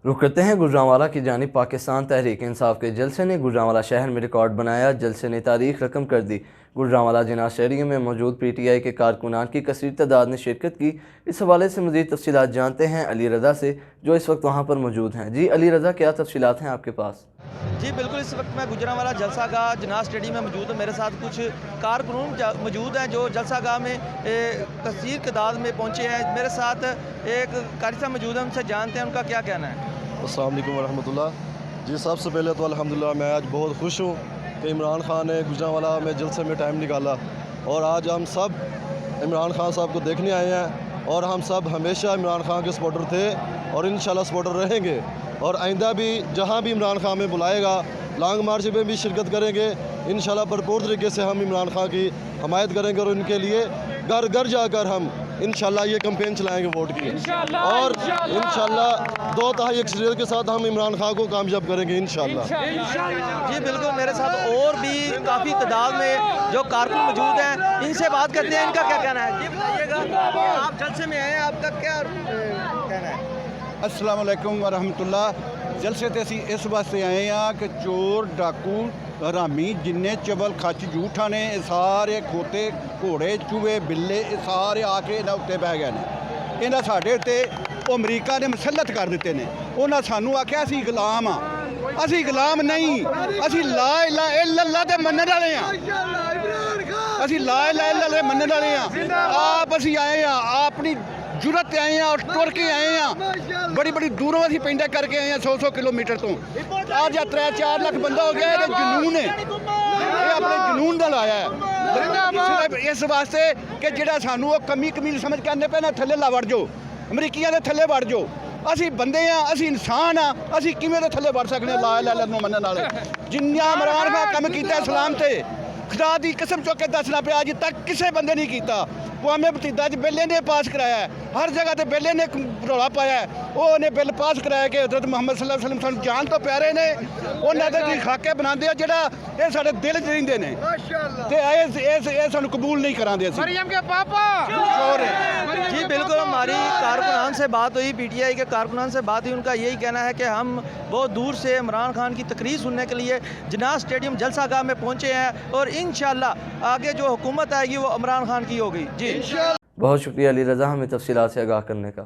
रुख करते हैं गुजरांवाला की जानिब। पाकिस्तान तहरीक इंसाफ के जलसे ने गुजरांवाला शहर में रिकॉर्ड बनाया। जलसे ने तारीख रकम कर दी। गुजरांवाला जिना स्टेडियम में मौजूद PTI के कारकुनान की कसीर तादाद ने शिरकत की। इस हवाले से मज़ीद तफसीलात जानते हैं अली रज़ा से, जो इस वक्त वहाँ पर मौजूद हैं। जी अली रज़ा, क्या तफसीलात हैं आपके पास? जी बिल्कुल, इस वक्त मैं गुजरांवाला जलसा गाह जिनाह स्टेडियम में मौजूद हूँ। मेरे साथ कुछ कारकुन मौजूद हैं जो जलसा गाह में कसीर तादाद में पहुँचे हैं। मेरे साथ एक कारी साहब मौजूद हैं, उनसे जानते हैं उनका क्या कहना है। अस्सलाम वालेकुम वरहमतुल्लाह। जी सबसे पहले तो अल्हम्दुलिल्लाह मैं आज बहुत खुश हूँ कि इमरान खान ने गुजरांवाला में जलसे में टाइम निकाला और आज हम सब इमरान खान साहब को देखने आए हैं और हम सब हमेशा इमरान खान के सपोर्टर थे और इंशाल्लाह सपोर्टर रहेंगे और आइंदा भी जहाँ भी इमरान खान में बुलाएगा लॉन्ग मार्च में भी शिरकत करेंगे। इंशाल्लाह भरपूर तरीके से हम इमरान खान की हमायत करेंगे और उनके लिए घर घर जाकर हम इंशाल्लाह ये कैंपेन चलाएंगे वोट की और इंशाल्लाह 2/3 अक्सरियत के साथ हम इमरान खान को कामयाब करेंगे इंशाल्लाह। जी बिल्कुल, मेरे साथ और भी काफ़ी तादाद में जो कारकुन मौजूद हैं, इनसे बात करते हैं, इनका क्या कहना है। जी बताइएगा, आप जलसे में आए हैं, आपका क्या कहना है। अस्सलाम वालेकुम वरहमतुल्लाह। जलसे ते असी इस वास्ते आए हैं कि चोर डाकू हरामी जिन्ने चबल खच जूठा ने सारे खोते घोड़े चूहे बिल्ले सारे आके इन्हां उत्ते बह गए ने। इन्हां साडे उत्ते अमरीका ने मुसलत कर दिते ने। उन्हां सानू आख्या असी गुलाम हाँ, असी गुलाम नहीं, असी ला इलाहा इल्लल्लाह ते मनण वाले हाँ, असी ला इलाहा इल्लल्लाह मनण वाले हाँ। आप असी आए हैं अपनी जुरत आए हैं और टुर के आए हैं, बड़ी बड़ी दूरों असी पेंडा करके आए हैं 100 किलोमीटर तो। आज 3-4 लाख बंदा हो गया है, जुनून है, ये अपने जुनून नाल आया है इस वास्ते कि जिहड़ा सानू वो कमी कमील समझ के आने पे ना थल्ले ला वड़ जाओ, अमरीकियां दे थल्ले वड़ जाओ। असी बंदे हाँ, असी इंसान हाँ, असी किवें दे थल्ले वड़ सकने ला इलाहा नूं मनण वाले। जिन्ना इमरान खान कम कीता इस्लाम ते खुदा दी कसम चुक के दसना पे अज तक किसी बंदे नहीं किया। कौमे बतीदा च बिल ने पास कराया है, हर जगह ते बिल ने रौला पाया है, उन्हें बिल पास कराया कि हज़रत मुहम्मद सल्लल्लाहु अलैहि वसल्लम सानू जान तो प्यारे ने, उन्होंने तो खाके बनाते हैं जिहड़ा ये साडे दिल च रहिंदे ने ते सानू कबूल नहीं करांदे। मरियम के पापा जी बिल्कुल, हमारी कारकुनान से बात हुई, PTI के कारकुनान से बात हुई। उनका यही कहना है कि हम बहुत दूर से इमरान खान की तकरीर सुनने के लिए जिनाह स्टेडियम जलसा गाह में पहुँचे हैं और इंशाल्लाह आगे जो हुकूमत आएगी वो इमरान खान की होगी। जी बहुत शुक्रिया अली रज़ा, हमें तफसीलात से आगाह करने का।